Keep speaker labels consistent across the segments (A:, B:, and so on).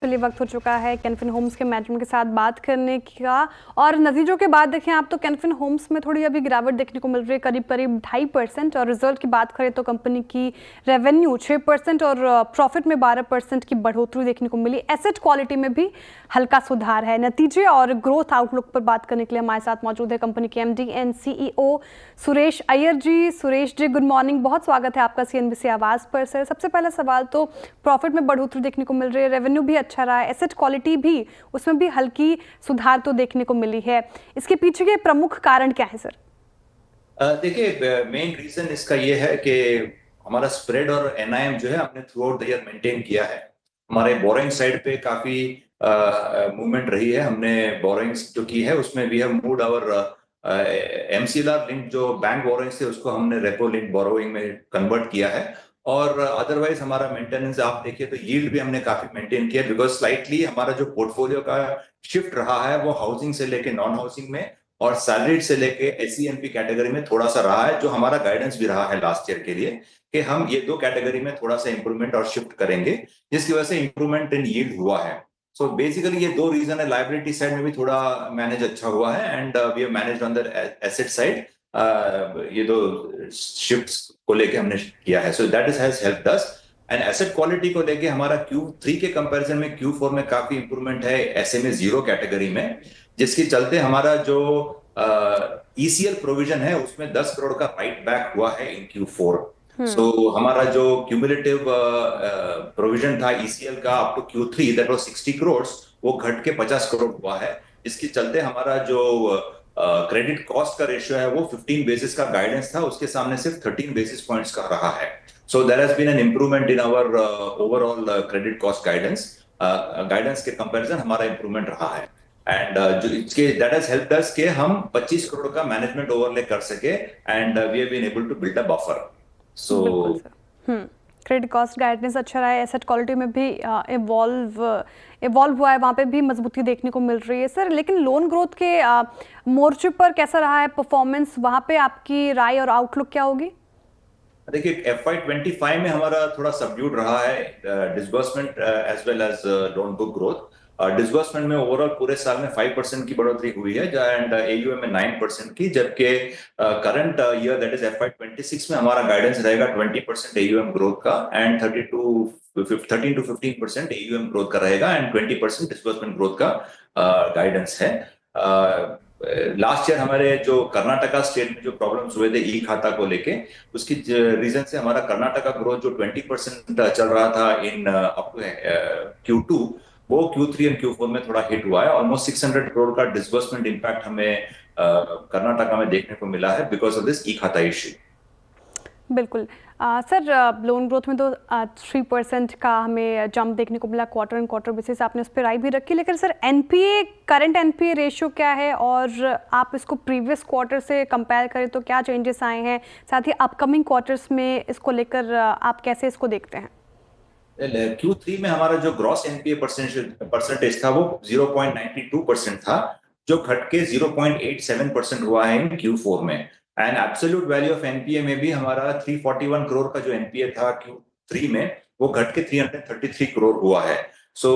A: चलिए वक्त हो चुका है कैनफिन होम्स के मैनेजमेंट के साथ बात करने का। और नतीजों के बाद देखें आप तो कैनफिन होम्स में थोड़ी अभी गिरावट देखने को मिल रही है, करीब करीब 2.5%। और रिजल्ट की बात करें तो कंपनी की रेवेन्यू 6% और प्रॉफिट में 12% की बढ़ोतरी देखने को मिली। एसेट क्वालिटी में भी हल्का सुधार है। नतीजे और ग्रोथ आउटलुक पर बात करने के लिए हमारे साथ मौजूद है कंपनी के MD and CEO Suresh Iyer ji. Suresh ji good morning, बहुत स्वागत है आपका CNBC आवाज़ पर। सर सबसे पहला सवाल तो प्रॉफिट में बढ़ोतरी देखने को मिल रही है, रेवेन्यू भी अच्छा रहा है, एसेट क्वालिटी भी उसमें भी हल्की सुधार तो देखने को मिली है। इसके पीछे के प्रमुख कारण क्या है सर?
B: देखिए, मेन रीजन इसका ये है कि हमारा स्प्रेड और NIM जो है हमने through out the year maintain किया है। हमारे बोरोइंग साइड पे काफी मूवमेंट रही है। हमने बोरोइंग्स जो की है उसमें we have moved our MCLR link जो बैंक बोरोइंग्स थे उसको हमने रेपो लिंक बोरोइंग में कन्वर्ट किया है। और अदरवाइज हमारा मेंटेनेंस आप देखिए तो यील्ड भी हमने काफी मेंटेन किया, बिकॉज स्लाइटली हमारा जो पोर्टफोलियो का शिफ्ट रहा है वो हाउसिंग से लेके नॉन हाउसिंग में और सैलरीड से लेके SENP कैटेगरी में थोड़ा सा रहा है, जो हमारा गाइडेंस भी रहा है लास्ट ईयर के लिए कि हम ये दो कैटेगरी में थोड़ा सा इंप्रूवमेंट और शिफ्ट करेंगे, जिसकी वजह से इंप्रूवमेंट इन यील्ड हुआ है। सो बेसिकली ये दो रीजन है। लाइबिलिटी साइड में भी थोड़ा मैनेज अच्छा हुआ है and we have managed on the asset side. ये दो शिफ्ट्स को लेके हमने किया है, so that is has helped us. And asset quality को लेके हमारा Q3 के कंपैरिजन में Q4 में काफी इंप्रूवमेंट है SMA 0 कैटेगरी में, जिसके चलते हमारा जो ECL प्रोविजन है उसमें 10 करोड़ का राइट बैक हुआ है इन Q4। सो हमारा जो क्यूमुलेटिव प्रोविजन था ECL का up to Q3 that was 60 crore, वो घट के 50 करोड़ हुआ है। इसके चलते हमारा जो क्रेडिट कॉस्ट का रेशियो है वो 15 बेसिस का गाइडेंस था, उसके सामने सिर्फ 13 बेसिस पॉइंट्स का रहा है। So there has been an improvement in our overall credit cost guidance. Guidance के कंपैरिजन हमारा इंप्रूवमेंट रहा है। एंड जो इसके दैट हैज हेल्प्ड अस कि हम 25 करोड़ का मैनेजमेंट ओवरले कर सके and we have been able to build a buffer. So
A: बिल्कुल सर। क्रेडिट कॉस्ट गाइडेंस अच्छा रहा है, एसेट क्वालिटी में भी इवॉल्व हुआ है, वहाँ पे भी मजबूती देखने को मिल रही है सर। लेकिन लोन ग्रोथ के मोर्चे पर कैसा रहा है परफॉर्मेंस, वहाँ पे आपकी राय और आउटलुक क्या होगी?
B: देखिए, FY25 में हमारा थोड़ा सबड्यूड रहा है disbursement as well as loan book growth. Disbursement में ओवरऑल पूरे साल में 5% की बढ़ोतरी हुई है एंड AUM में 9% की, जबकि current year that is FY26 में हमारा गाइडेंस रहेगा 20% AUM ग्रोथ का एंड 13 to 15% AUM ग्रोथ का रहेगा एंड 20% डिसबर्समेंट ग्रोथ का गाइडेंस है। लास्ट ईयर हमारे जो कर्नाटका स्टेट में जो प्रॉब्लम्स हुए थे ई खाता को लेके, उसकी रीजन से हमारा कर्नाटका ग्रोथ जो 20% चल रहा था इन अप टू Q2, वो Q3 और Q4 में थोड़ा हिट हुआ है। ऑलमोस्ट 600 करोड़ का डिसबर्समेंट इम्पैक्ट हमें कर्नाटका में देखने को मिला है बिकॉज ऑफ दिस ई खाता इश्यू।
A: बिल्कुल सर, लोन ग्रोथ में तो 3% का हमें जंप देखने को मिला क्वार्टर एंड क्वार्टर बेसिस, आपने उस पर राय भी रखी। लेकिन sir NPA current NPA ratio क्या है और आप इसको प्रीवियस क्वार्टर से कंपेयर करें तो क्या चेंजेस आए हैं, साथ ही अपकमिंग क्वार्टर्स में इसको लेकर आप कैसे इसको देखते हैं?
B: Q3 में हमारा जो ग्रॉस NPA परसेंटेज था वो 0.92% था, जो घट के 0.87% हुआ है इन Q4 में। And absolute value of NPA में भी हमारा 341 करोड़ का जो NPA था Q3 में, वो घट के 333 करोड़ हुआ है। सो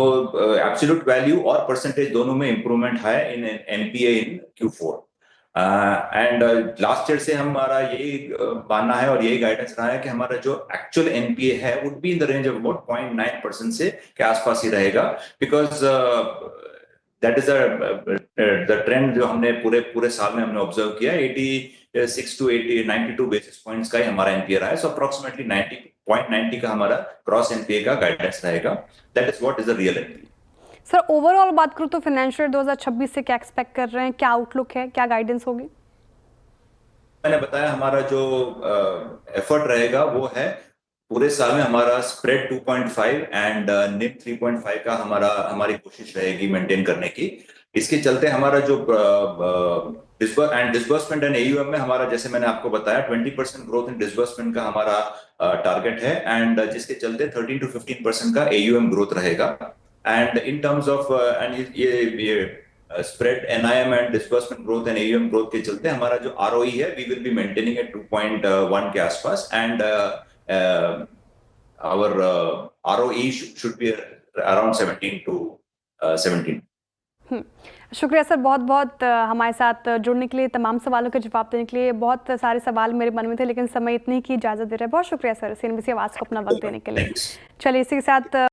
B: एब्सोल्यूट वैल्यू और परसेंटेज दोनों में इंप्रूवमेंट है इन NPA in Q4। And last year से हमारा यही मानना है और यही गाइडेंस रहा है कि हमारा जो एक्चुअल NPA है would be in the range of about 0.9% से के आसपास ही रहेगा, because that is the trend जो हमने पूरे पूरे साल में हमने ऑब्जर्व किया। 86 to 92 बेसिस पॉइंट्स का ही हमारा NPA रहा है। सो अप्रोक्सीमेटली 90 का हमारा क्रॉस NPA का गाइडेंस रहेगा। That is what is the real NPA।
A: Sir overall बात करूँ तो फाइनेंशियल 2026 से क्या एक्सपेक्ट कर रहे हैं, क्या आउटलुक है, क्या गाइडेंस होगी?
B: मैंने बताया हमारा जो एफर्ट रहेगा वो है पूरे साल में हमारा स्प्रेड 2.5 एंड निम 3.5 का हमारी कोशिश रहेगी मेंटेन करने की। इसके चलते हमारा जो डिसबर्समेंट एंड AUM में हमारा, जैसे मैंने आपको बताया, 20% ग्रोथ इन डिसबर्समेंट का हमारा टारगेट है एंड जिसके चलते 13 to 15% का AUM ग्रोथ रहेगा। And in terms of and ये spread NIM and disbursement growth and AUM growth के चलते हमारा जो ROE है we will be maintaining at 2.1 के आसपास and our ROE should be around 17 to 17.
A: शुक्रिया सर, बहुत बहुत हमारे साथ जुड़ने के लिए, तमाम सवालों के जवाब देने के लिए। बहुत सारे सवाल मेरे मन में थे लेकिन समय इतनी की इजाज़त दे रहा है। बहुत शुक्रिया सर CNBC आवाज़ को अपना वक्त देने के लिए। चलिए इसी के साथ